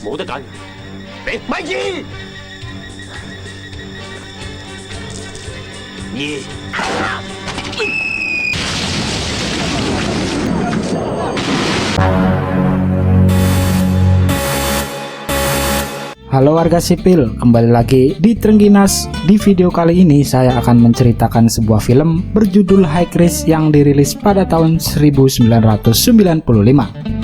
冇得揀。你咪住！Halo warga sipil, kembali lagi di Trengginas. Di video kali ini saya akan menceritakan sebuah film berjudul High Risk yang dirilis pada tahun 1995.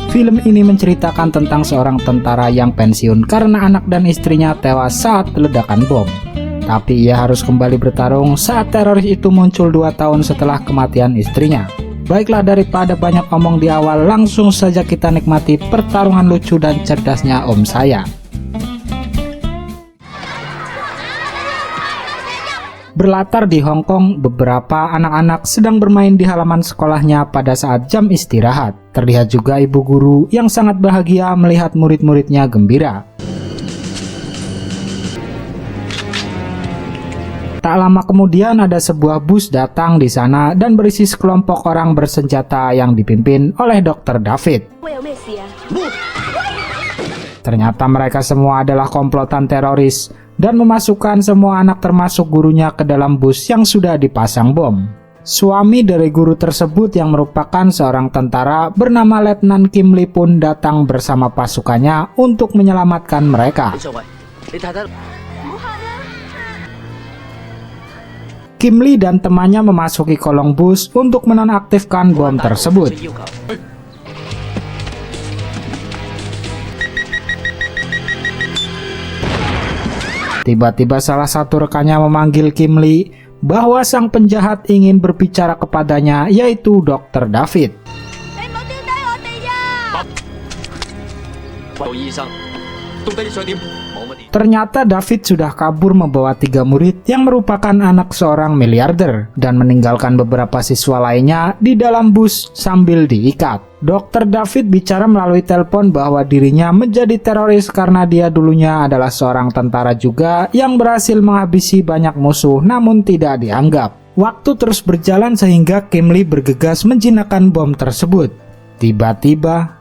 Film ini menceritakan tentang seorang tentara yang pensiun karena anak dan istrinya tewas saat ledakan bom. Tapi ia harus kembali bertarung saat teroris itu muncul 2 tahun setelah kematian istrinya. Baiklah, daripada banyak omong di awal, langsung saja kita nikmati pertarungan lucu dan cerdasnya om saya. Berlatar di Hong Kong, beberapa anak-anak sedang bermain di halaman sekolahnya pada saat jam istirahat. Terlihat juga ibu guru yang sangat bahagia melihat murid-muridnya gembira. Tak lama kemudian ada sebuah bus datang di sana dan berisi sekelompok orang bersenjata yang dipimpin oleh Dr. David. Ternyata mereka semua adalah komplotan teroris dan memasukkan semua anak termasuk gurunya ke dalam bus yang sudah dipasang bom. Suami dari guru tersebut yang merupakan seorang tentara bernama Letnan Kim Lee pun datang bersama pasukannya untuk menyelamatkan mereka. Kim Lee dan temannya memasuki kolong bus untuk menonaktifkan bom tersebut. Tiba-tiba salah satu rekannya memanggil Kim Lee bahwa sang penjahat ingin berbicara kepadanya, yaitu Dr. David. Ternyata David sudah kabur membawa 3 murid yang merupakan anak seorang miliarder dan meninggalkan beberapa siswa lainnya di dalam bus sambil diikat. Dr. David bicara melalui telepon bahwa dirinya menjadi teroris karena dia dulunya adalah seorang tentara juga yang berhasil menghabisi banyak musuh namun tidak dianggap. Waktu terus berjalan sehingga Kim Lee bergegas menjinakkan bom tersebut. Tiba-tiba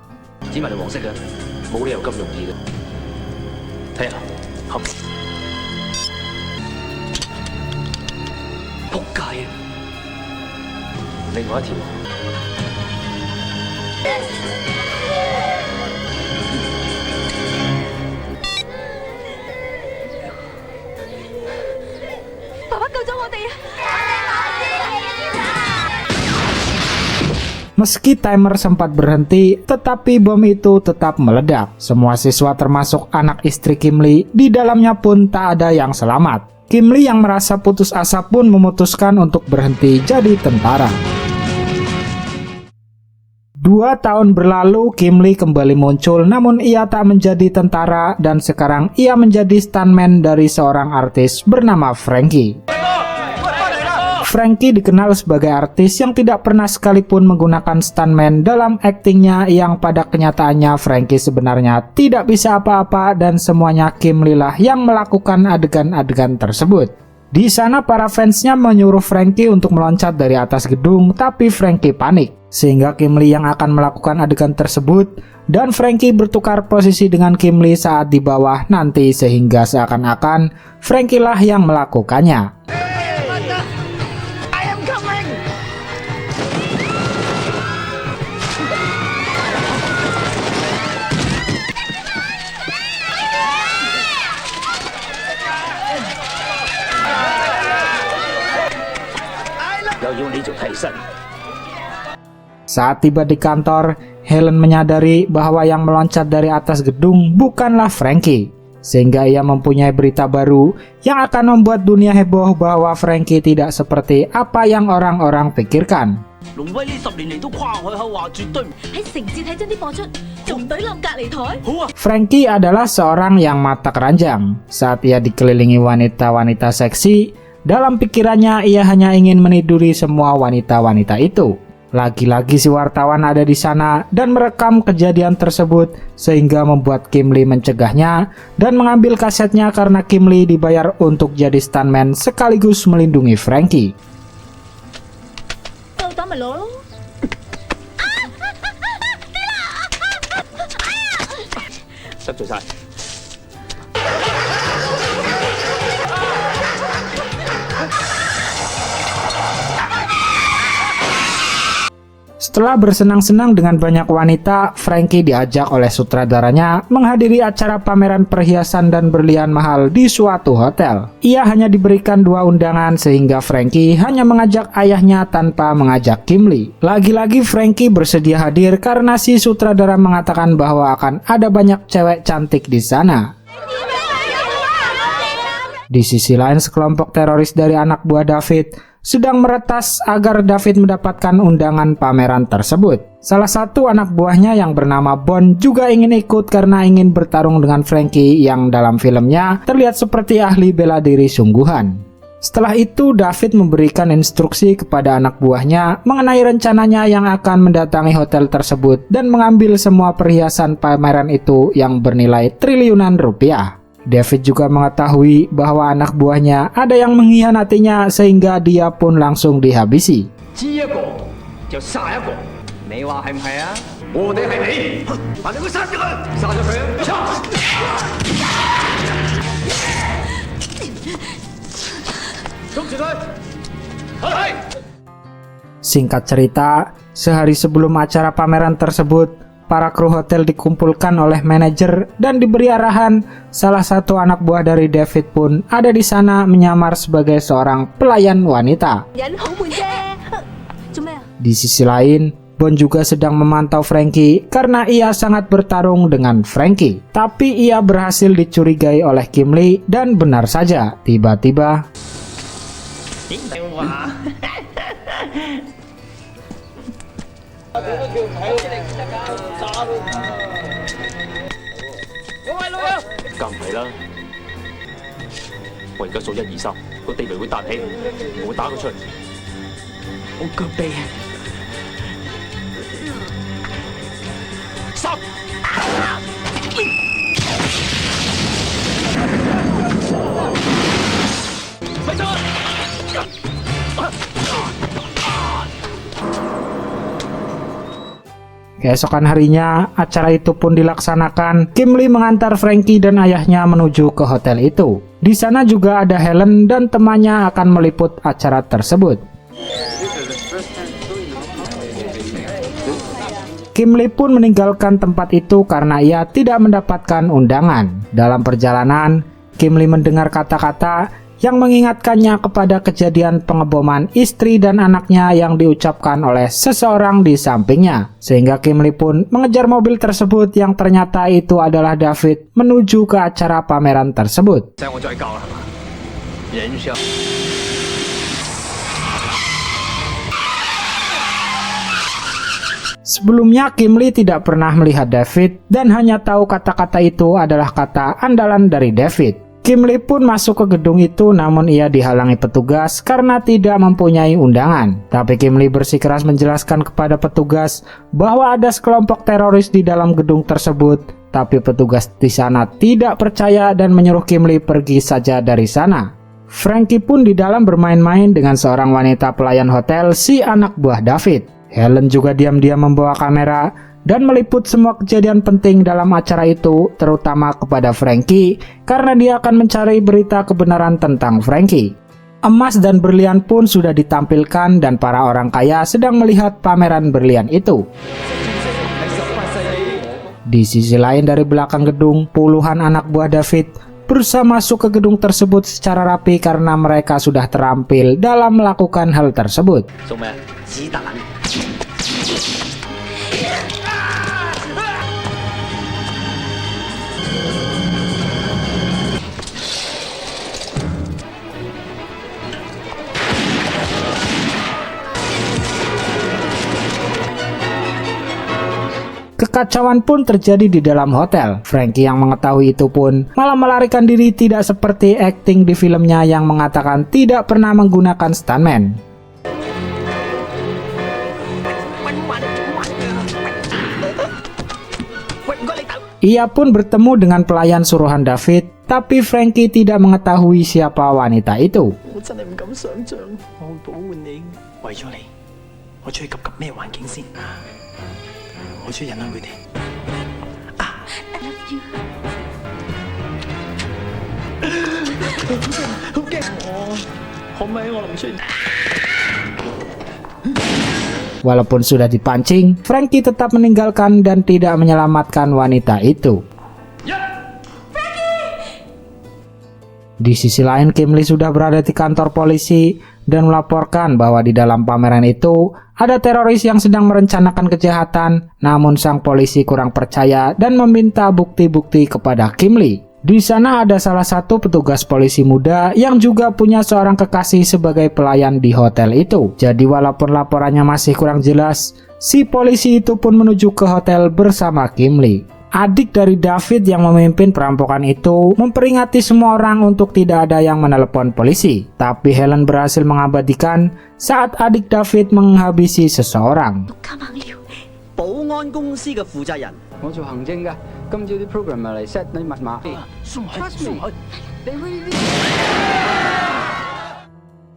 meski timer sempat berhenti, tetapi bom itu tetap meledak. Semua siswa termasuk anak istri Kim Lee, di dalamnya pun tak ada yang selamat. Kim Lee yang merasa putus asa pun memutuskan untuk berhenti jadi tentara. 2 tahun berlalu, Kim Lee kembali muncul, namun ia tak menjadi tentara dan sekarang ia menjadi stuntman dari seorang artis bernama Frankie. Frankie dikenal sebagai artis yang tidak pernah sekalipun menggunakan stuntman dalam aktingnya, yang pada kenyataannya Frankie sebenarnya tidak bisa apa-apa dan semuanya Kim Lee lah yang melakukan adegan-adegan tersebut. Di sana para fansnya menyuruh Frankie untuk meloncat dari atas gedung, tapi Frankie panik sehingga Kim Lee yang akan melakukan adegan tersebut dan Frankie bertukar posisi dengan Kim Lee saat di bawah nanti sehingga seakan-akan Frankie lah yang melakukannya. Saat tiba di kantor, Helen menyadari bahwa yang meloncat dari atas gedung bukanlah Frankie, sehingga ia mempunyai berita baru yang akan membuat dunia heboh bahwa Frankie tidak seperti apa yang orang-orang pikirkan. Frankie adalah seorang yang mata keranjang. Saat ia dikelilingi wanita-wanita seksi, dalam pikirannya ia hanya ingin meniduri semua wanita-wanita itu. Lagi-lagi si wartawan ada di sana dan merekam kejadian tersebut sehingga membuat Kim Lee mencegahnya dan mengambil kasetnya karena Kim Lee dibayar untuk jadi stuntman sekaligus melindungi Frankie. Setelah bersenang-senang dengan banyak wanita, Frankie diajak oleh sutradaranya menghadiri acara pameran perhiasan dan berlian mahal di suatu hotel. Ia hanya diberikan 2 undangan sehingga Frankie hanya mengajak ayahnya tanpa mengajak Kim Lee. Lagi-lagi Frankie bersedia hadir karena si sutradara mengatakan bahwa akan ada banyak cewek cantik di sana. Di sisi lain, sekelompok teroris dari anak buah David sedang meretas agar David mendapatkan undangan pameran tersebut. Salah satu anak buahnya yang bernama Bon juga ingin ikut karena ingin bertarung dengan Frankie yang dalam filmnya terlihat seperti ahli bela diri sungguhan. Setelah itu, David memberikan instruksi kepada anak buahnya mengenai rencananya yang akan mendatangi hotel tersebut dan mengambil semua perhiasan pameran itu yang bernilai triliunan rupiah. David juga mengetahui bahwa anak buahnya ada yang mengkhianatinya sehingga dia pun langsung dihabisi. Singkat cerita, sehari sebelum acara pameran tersebut, para kru hotel dikumpulkan oleh manajer dan diberi arahan. Salah satu anak buah dari David pun ada di sana menyamar sebagai seorang pelayan wanita. Di sisi lain, Bon juga sedang memantau Frankie karena ia sangat bertarung dengan Frankie. Tapi ia berhasil dicurigai oleh Kim Lee dan benar saja, tiba-tiba keesokan harinya, acara itu pun dilaksanakan. Kim Lee mengantar Frankie dan ayahnya menuju ke hotel itu. Di sana juga ada Helen dan temannya akan meliput acara tersebut. Kim Lee pun meninggalkan tempat itu karena ia tidak mendapatkan undangan. Dalam perjalanan, Kim Lee mendengar kata-kata yang mengingatkannya kepada kejadian pengeboman istri dan anaknya yang diucapkan oleh seseorang di sampingnya. Sehingga Kim Lee pun mengejar mobil tersebut yang ternyata itu adalah David menuju ke acara pameran tersebut. Sebelumnya Kim Lee tidak pernah melihat David dan hanya tahu kata-kata itu adalah kata andalan dari David. Kim Lee pun masuk ke gedung itu namun ia dihalangi petugas karena tidak mempunyai undangan. Tapi Kim Lee bersikeras menjelaskan kepada petugas bahwa ada sekelompok teroris di dalam gedung tersebut. Tapi petugas di sana tidak percaya dan menyuruh Kim Lee pergi saja dari sana. Frankie pun di dalam bermain-main dengan seorang wanita pelayan hotel, si anak buah David. Helen juga diam-diam membawa kamera dan meliput semua kejadian penting dalam acara itu, terutama kepada Frankie, karena dia akan mencari berita kebenaran tentang Frankie. Emas dan berlian pun sudah ditampilkan dan para orang kaya sedang melihat pameran berlian itu. Di sisi lain dari belakang gedung, puluhan anak buah David berusaha masuk ke gedung tersebut secara rapi karena mereka sudah terampil dalam melakukan hal tersebut. Kekacauan pun terjadi di dalam hotel. Frankie yang mengetahui itu pun malah melarikan diri, tidak seperti akting di filmnya yang mengatakan tidak pernah menggunakan stuntman. Ia pun bertemu dengan pelayan suruhan David, tapi Frankie tidak mengetahui siapa wanita itu. Walaupun sudah dipancing, Frankie tetap meninggalkan dan tidak menyelamatkan wanita itu. Di sisi lain, Kim Lee sudah berada di kantor polisi dan melaporkan bahwa di dalam pameran itu ada teroris yang sedang merencanakan kejahatan, namun sang polisi kurang percaya dan meminta bukti-bukti kepada Kim Lee. Di sana ada salah satu petugas polisi muda yang juga punya seorang kekasih sebagai pelayan di hotel itu. Jadi walaupun laporannya masih kurang jelas, si polisi itu pun menuju ke hotel bersama Kim Lee. Adik dari David yang memimpin perampokan itu memperingati semua orang untuk tidak ada yang menelepon polisi. Tapi Helen berhasil mengabadikan saat adik David menghabisi seseorang. 保安公司嘅負責人，我做行政㗎，今朝啲 programmer 嚟 set 你密碼。Trust me，你可以。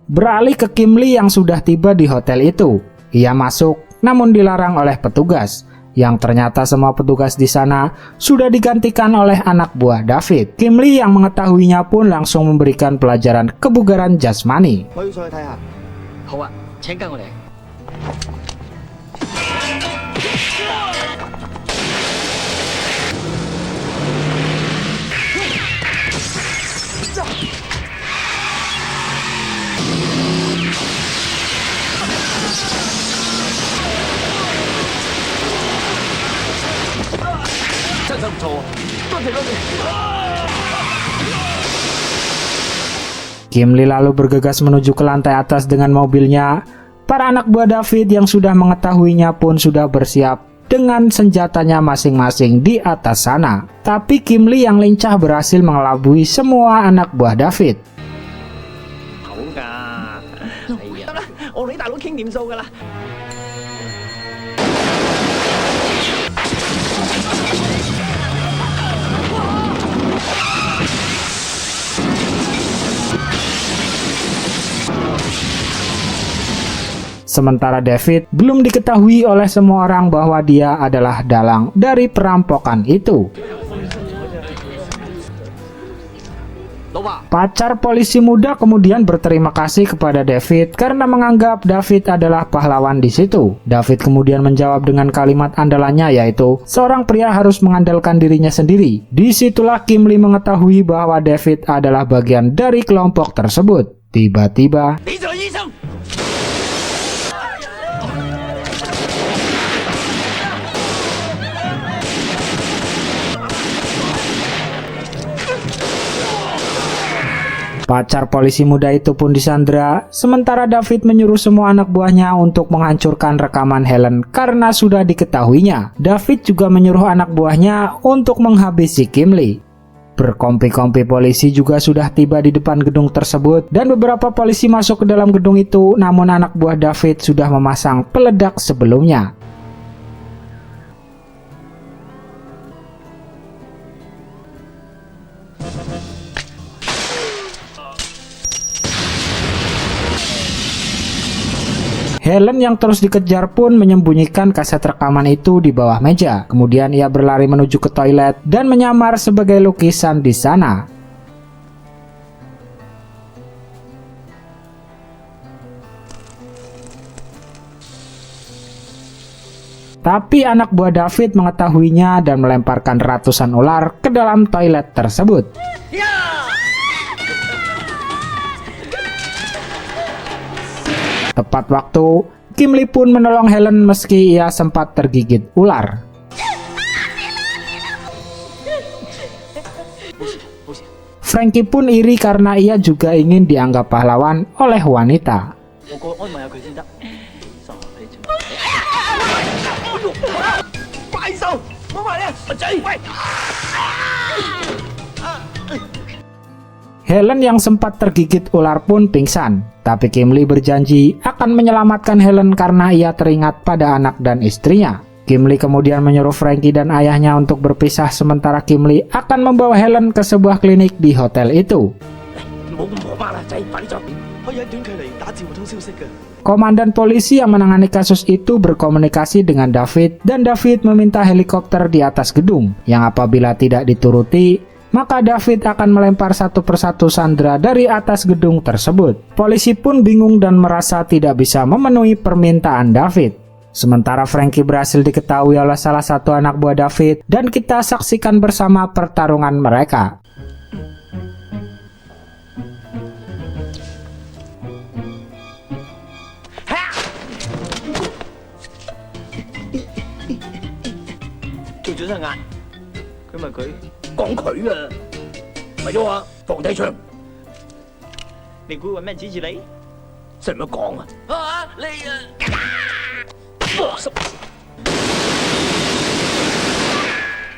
Beralih ke Kim Lee yang sudah tiba di hotel itu. Ia masuk, namun dilarang oleh petugas. Yang ternyata semua petugas di sana sudah digantikan oleh anak buah David. Kim Lee yang mengetahuinya pun langsung memberikan pelajaran kebugaran jasmani. 我要上去睇下。好啊，請跟我嚟。 真係唔錯喎，多謝多謝。 Kim Lee lalu bergegas menuju ke lantai atas dengan mobilnya. Para anak buah David yang sudah mengetahuinya pun sudah bersiap dengan senjatanya masing-masing di atas sana. Tapi Kim Lee yang lincah berhasil mengelabui semua anak buah David. 好㗎，係啊，得啦，我同啲大佬傾掂數㗎啦。 Sementara David belum diketahui oleh semua orang bahwa dia adalah dalang dari perampokan itu. Pacar polisi muda kemudian berterima kasih kepada David karena menganggap David adalah pahlawan di situ. David kemudian menjawab dengan kalimat andalannya, yaitu seorang pria harus mengandalkan dirinya sendiri. Disitulah Kim Lee mengetahui bahwa David adalah bagian dari kelompok tersebut. Tiba-tiba pacar polisi muda itu pun disandra, sementara David menyuruh semua anak buahnya untuk menghancurkan rekaman Helen karena sudah diketahuinya. David juga menyuruh anak buahnya untuk menghabisi Kim Lee. Berkompi-kompi polisi juga sudah tiba di depan gedung tersebut dan beberapa polisi masuk ke dalam gedung itu, namun anak buah David sudah memasang peledak sebelumnya. Helen yang terus dikejar pun menyembunyikan kaset rekaman itu di bawah meja. Kemudian ia berlari menuju ke toilet dan menyamar sebagai lukisan di sana. Tapi anak buah David mengetahuinya dan melemparkan ratusan ular ke dalam toilet tersebut. Tepat waktu, Kim Lee pun menolong Helen meski ia sempat tergigit ular. Frankie pun iri karena ia juga ingin dianggap pahlawan oleh wanita. Helen yang sempat tergigit ular pun pingsan, tapi Kim Lee berjanji akan menyelamatkan Helen karena ia teringat pada anak dan istrinya. Kim Lee kemudian menyuruh Frankie dan ayahnya untuk berpisah sementara Kim Lee akan membawa Helen ke sebuah klinik di hotel itu. Komandan polisi yang menangani kasus itu berkomunikasi dengan David dan David meminta helikopter di atas gedung yang apabila tidak dituruti, maka David akan melempar satu persatu sandera dari atas gedung tersebut. Polisi pun bingung dan merasa tidak bisa memenuhi permintaan David. Sementara Frankie berhasil diketahui oleh salah satu anak buah David dan kita saksikan bersama pertarungan mereka.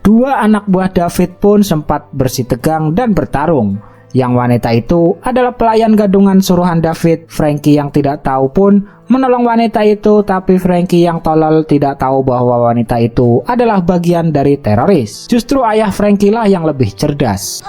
Dua anak buah David pun sempat bersitegang dan bertarung. Yang wanita itu adalah pelayan gadungan suruhan David. Frankie yang tidak tahu pun menolong wanita itu, tapi Frankie yang tolol tidak tahu bahwa wanita itu adalah bagian dari teroris. Justru ayah Frankie lah yang lebih cerdas.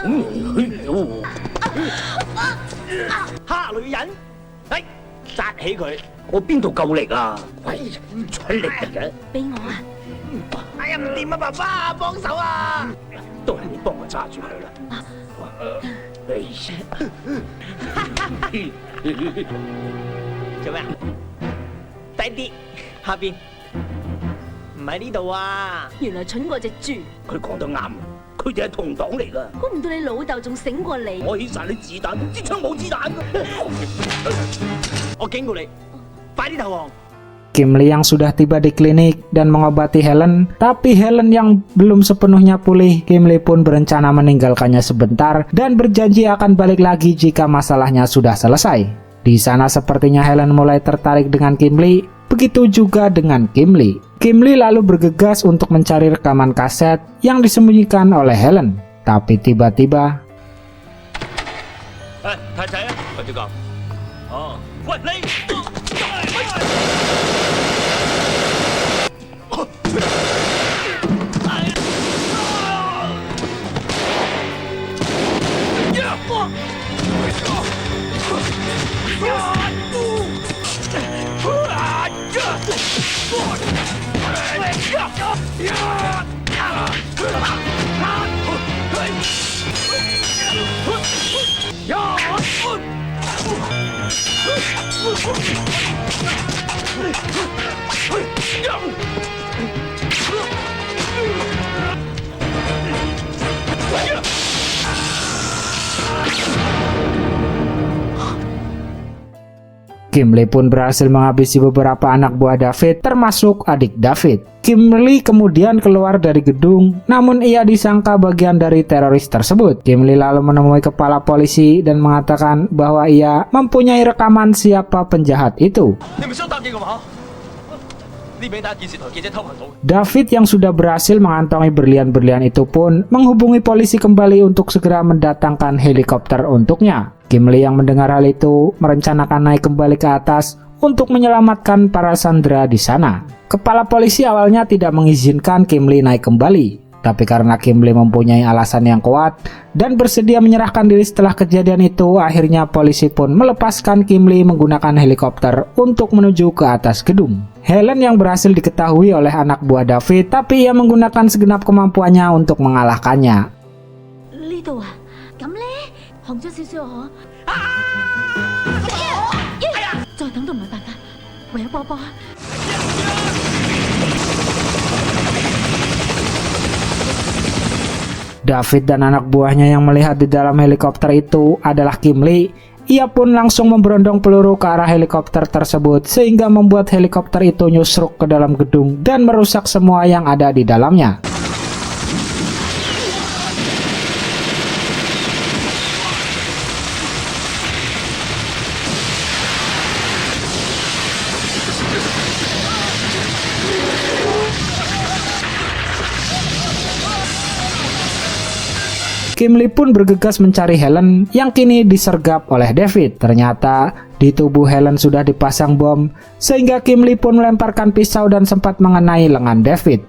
Kim Lee yang sudah tiba di klinik dan mengobati Helen, tapi Helen yang belum sepenuhnya pulih. Kim Lee pun berencana meninggalkannya sebentar dan berjanji akan balik lagi jika masalahnya sudah selesai. Di sana sepertinya Helen mulai tertarik dengan Kim Lee, begitu juga dengan Kim Lee. Kim Lee lalu bergegas untuk mencari rekaman kaset yang disembunyikan oleh Helen, tapi tiba-tiba Kim Lee pun berhasil menghabisi beberapa anak buah David, termasuk adik David. Kim Lee kemudian keluar dari gedung, namun ia disangka bagian dari teroris tersebut. Kim Lee lalu menemui kepala polisi dan mengatakan bahwa ia mempunyai rekaman siapa penjahat itu. David yang sudah berhasil mengantongi berlian-berlian itu pun menghubungi polisi kembali untuk segera mendatangkan helikopter untuknya. Kim Lee yang mendengar hal itu merencanakan naik kembali ke atas untuk menyelamatkan para sandera di sana. Kepala polisi awalnya tidak mengizinkan Kim Lee naik kembali, tapi karena Kim Lee mempunyai alasan yang kuat dan bersedia menyerahkan diri setelah kejadian itu, akhirnya polisi pun melepaskan Kim Lee menggunakan helikopter untuk menuju ke atas gedung. Helen yang berhasil diketahui oleh anak buah David, tapi ia menggunakan segenap kemampuannya untuk mengalahkannya. David dan anak buahnya yang melihat di dalam helikopter itu adalah Kim Lee. Ia pun langsung memberondong peluru ke arah helikopter tersebut sehingga membuat helikopter itu nyusruk ke dalam gedung dan merusak semua yang ada di dalamnya. Kim Lee pun bergegas mencari Helen yang kini disergap oleh David. Ternyata di tubuh Helen sudah dipasang bom, sehingga Kim Lee pun melemparkan pisau dan sempat mengenai lengan David.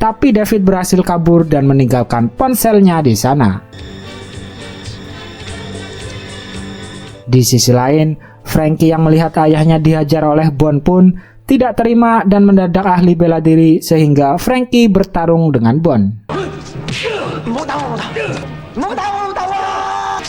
Tapi David berhasil kabur dan meninggalkan ponselnya di sana. Di sisi lain, Frankie yang melihat ayahnya dihajar oleh Bond pun tidak terima dan mendadak ahli bela diri sehingga Frankie bertarung dengan Bond. 唔好打我老豆，唔好打我老豆啊！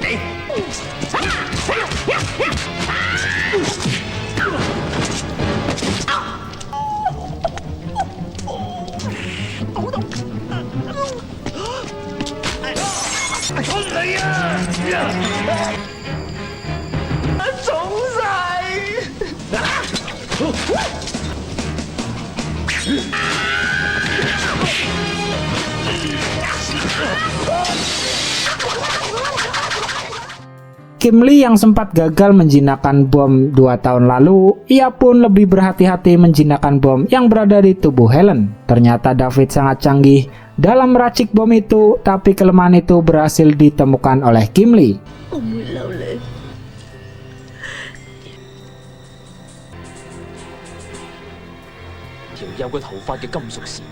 你啊！腫晒！Kim Lee yang sempat gagal menjinakkan bom 2 tahun lalu, ia pun lebih berhati-hati menjinakkan bom yang berada di tubuh Helen. Ternyata David sangat canggih dalam meracik bom itu, tapi kelemahan itu berhasil ditemukan oleh Kim Lee. 我唔會留你。條有個頭髮嘅金屬線。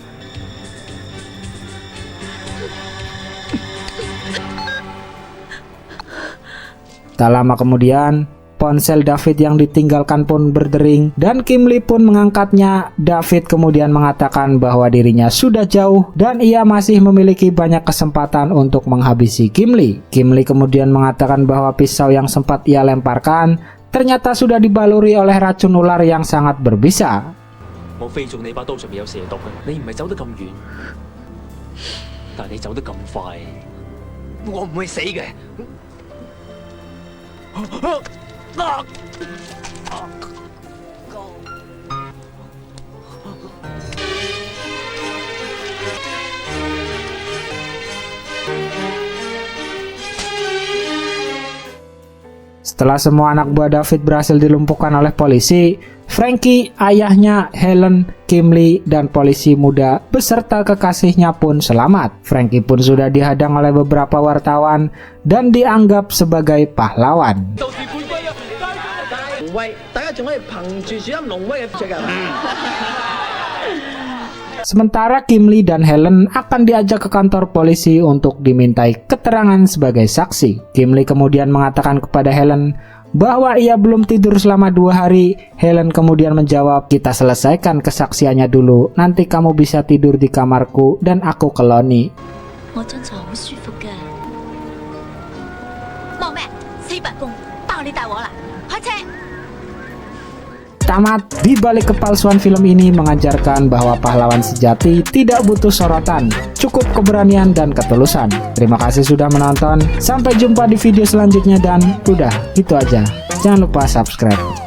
Tak lama kemudian, ponsel David yang ditinggalkan pun berdering dan Kim Lee pun mengangkatnya. David kemudian mengatakan bahwa dirinya sudah jauh dan ia masih memiliki banyak kesempatan untuk menghabisi Kim Lee. Kim Lee kemudian mengatakan bahwa pisau yang sempat ia lemparkan ternyata sudah dibaluri oleh racun ular yang sangat berbisa. 我飛中你把刀上面有蛇毒嘅，你唔係走得咁遠，但係你走得咁快。我唔會死嘅。 Setelah semua anak buah David berhasil dilumpuhkan oleh polisi, Frankie, ayahnya, Helen, Kim Lee, dan polisi muda beserta kekasihnya pun selamat. Frankie pun sudah dihadang oleh beberapa wartawan dan dianggap sebagai pahlawan. 龍威，大家仲可以憑住主音龍威嘅出㗎。 Sementara Kim Lee dan Helen akan diajak ke kantor polisi untuk dimintai keterangan sebagai saksi. Kim Lee kemudian mengatakan kepada Helen bahwa ia belum tidur selama 2 hari. Helen kemudian menjawab, "Kita selesaikan kesaksiannya dulu, nanti kamu bisa tidur di kamarku dan aku ke Loni." 我張床好舒服㗎。望咩？四白風爆你大鑊啦！開車！ Tamat, di balik kepalsuan film ini mengajarkan bahwa pahlawan sejati tidak butuh sorotan, cukup keberanian dan ketulusan. Terima kasih sudah menonton, sampai jumpa di video selanjutnya dan udah, itu aja. Jangan lupa subscribe.